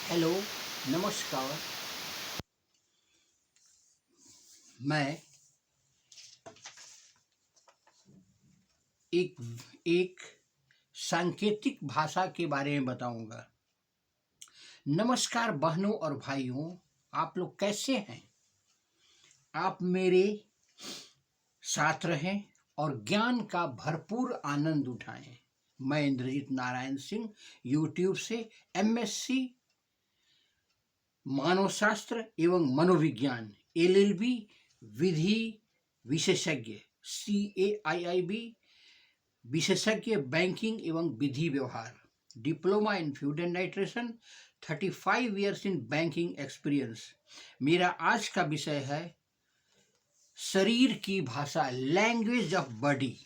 Hello, नमस्कार। मैं एक एक सांकेतिक भाषा के बारे में बताऊंगा। नमस्कार बहनों और भाइयों, आप लोग कैसे हैं? आप मेरे साथ रहें और ज्ञान का भरपूर आनंद उठाएं। मैं इंद्रजीत नारायण सिंह यूट्यूब से एमएससी मानव शास्त्र एवं मनोविज्ञान एलएलबी विधि विशेषज्ञ CAIIB विशेषज्ञ बैंकिंग एवं विधि व्यवहार diploma in food and nutrition 35 years in banking experience. मेरा आज का विषय है शरीर की भाषा, लैंग्वेज ऑफ बॉडी।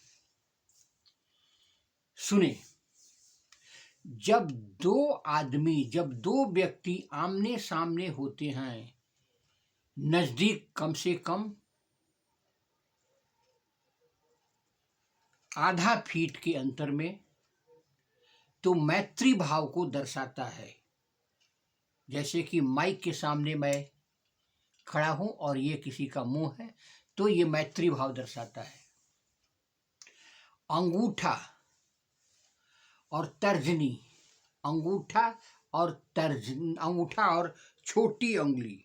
सुने, जब दो व्यक्ति आमने सामने होते हैं, नजदीक कम से कम आधा फीट के अंतर में, तो मैत्री भाव को दर्शाता है। जैसे कि माइक के सामने मैं खड़ा हूं और ये किसी का मुंह है, तो ये मैत्री भाव दर्शाता है। अंगूठा और तर्जनी, अंगूठा और छोटी उंगली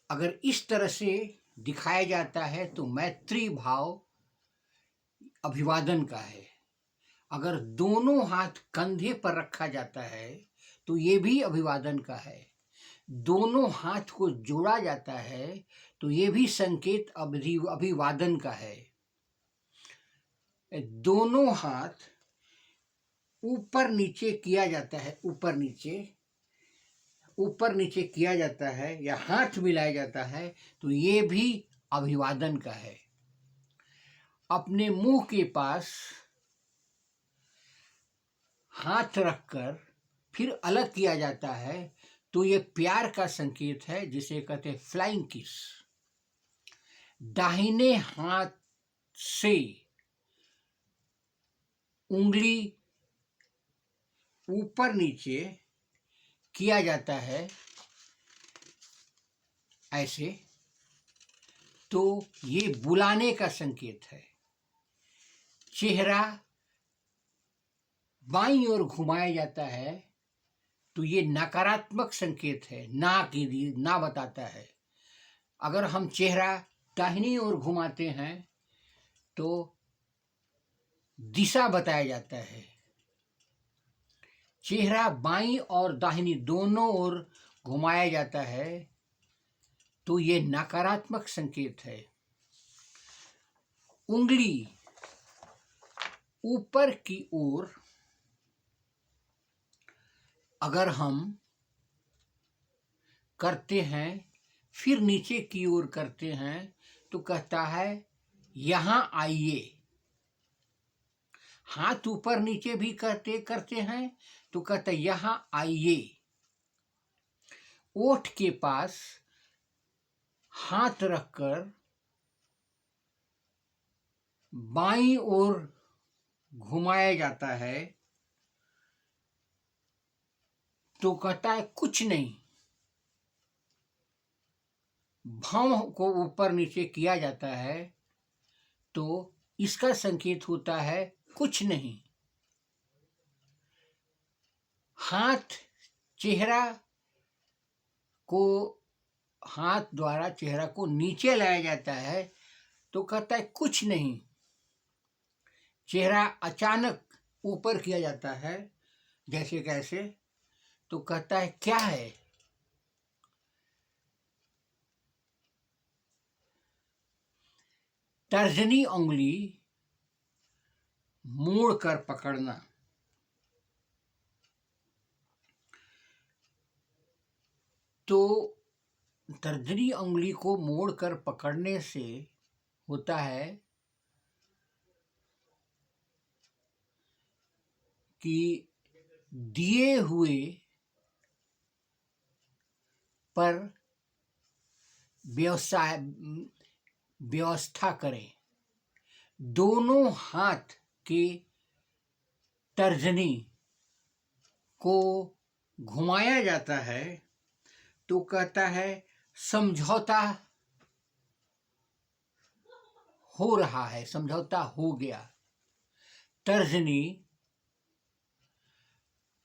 अगर इस तरह से दिखाया जाता है तो मैत्री भाव अभिवादन का है। अगर दोनों हाथ कंधे पर रखा जाता है तो ये भी अभिवादन का है। दोनों हाथ को जोड़ा जाता है तो ये भी संकेत अभिवादन का है। दोनों हाथ ऊपर नीचे किया जाता है, ऊपर नीचे किया जाता है या हाथ मिलाया जाता है तो ये भी अभिवादन का है। अपने मुंह के पास हाथ रखकर फिर अलग किया जाता है तो ये प्यार का संकेत है, जिसे कहते हैं फ्लाइंग किस। दाहिने हाथ से उंगली ऊपर नीचे किया जाता है ऐसे, तो ये बुलाने का संकेत है। चेहरा बाईं ओर घुमाया जाता है तो ये नकारात्मक संकेत है, ना बताता है। अगर हम चेहरा दाहिनी ओर घुमाते हैं तो दिशा बताया जाता है। चेहरा बाईं और दाहिनी दोनों ओर घुमाया जाता है तो ये नकारात्मक संकेत है। उंगली ऊपर की ओर अगर हम करते हैं, फिर नीचे की ओर करते हैं तो कहता है यहां आइए। हाथ ऊपर नीचे भी करते हैं तो कहता है यहां आइए। ओठ के पास हाथ रखकर बाईं ओर घुमाया जाता है तो कहता है कुछ नहीं। भौं को ऊपर नीचे किया जाता है तो इसका संकेत होता है कुछ नहीं। हाथ द्वारा चेहरा को नीचे लाया जाता है तो कहता है कुछ नहीं। चेहरा अचानक ऊपर किया जाता है जैसे कैसे, तो कहता है क्या है। तर्जनी उंगली मोड़ कर पकड़ना, तो तर्जनी उंगली को मोड़कर पकड़ने से होता है कि दिए हुए पर व्यवस्था करें। दोनों हाथ के तर्जनी को घुमाया जाता है तो कहता है समझौता हो रहा है, समझौता हो गया। तर्जनी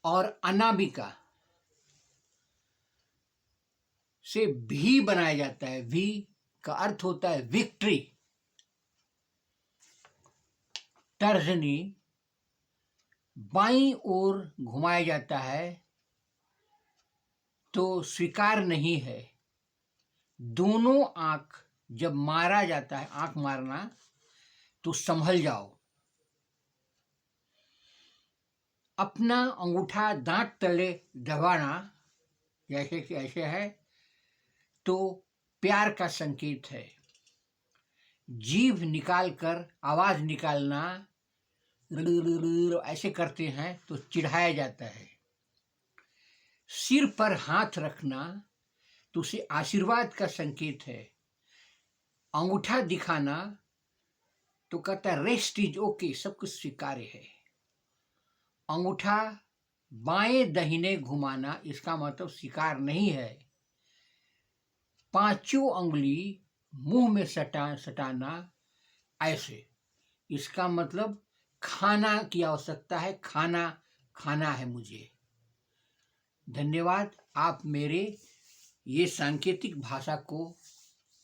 और अनामिका से भी बनाया जाता है। भी का अर्थ होता है विक्ट्री। तर्जनी बाईं ओर घुमाया जाता है तो स्वीकार नहीं है। दोनों आंख जब मारा जाता है, आंख मारना, तो संभल जाओ। अपना अंगूठा दांत तले दबाना, जैसे कि ऐसे है, तो प्यार का संकेत है। जीभ निकालकर आवाज निकालना, ऐसे करते हैं तो चिढ़ाया जाता है। सिर पर हाथ रखना तो उसे आशीर्वाद का संकेत है। अंगूठा दिखाना तो कहता है रेस्ट इज ओके, सब कुछ स्वीकार्य है। अंगूठा बाएं दाहिने घुमाना, इसका मतलब स्वीकार नहीं है। पांचों उंगली मुंह में सटाना, ऐसे, इसका मतलब खाना की आवश्यकता है, खाना खाना है मुझे। धन्यवाद। आप मेरे ये सांकेतिक भाषा को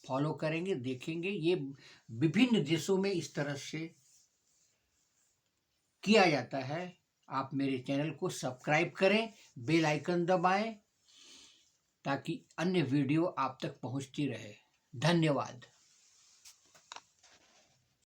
फॉलो करेंगे, देखेंगे। ये विभिन्न देशों में इस तरह से किया जाता है। आप मेरे चैनल को सब्सक्राइब करें, बेल आइकन दबाएं ताकि अन्य वीडियो आप तक पहुंचती रहे। धन्यवाद।